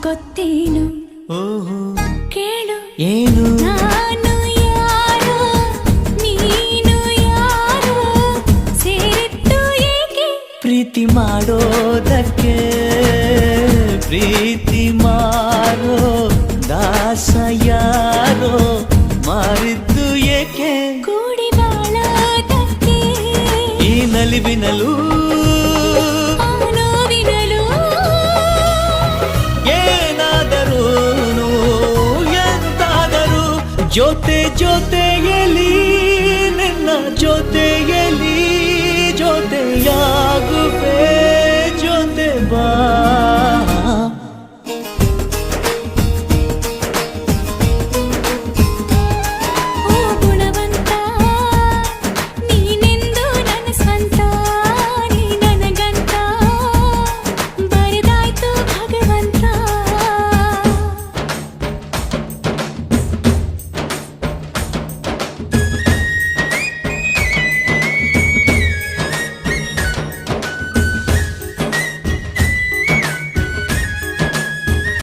ಗೊತ್ತೇನು ಓಹೋ ಕೇಳು ಏನು ನಾನು ಯಾರೋ ನೀನು ಯಾರೋ ಸೇರಿದ್ದು ಏಕೆ ಪ್ರೀತಿ ಮಾಡೋದಕ್ಕೆ ಪ್ರೀತಿ ಮಾರೋ ದಾಸ ಯಾರೋ ಮಾರಿದ್ದು ಏಕೆ ಕೂಡಿ ಬಾಳೋದಕ್ಕೆ ಈ ನಲಿವಿನಲು ಆ ನೋವಿನಲು ಏನಾದರೂ ಎಂತಾದರೂ ಜೊತೆ ಜೊತೆಯಲ್ಲಿ ನಿನ್ನ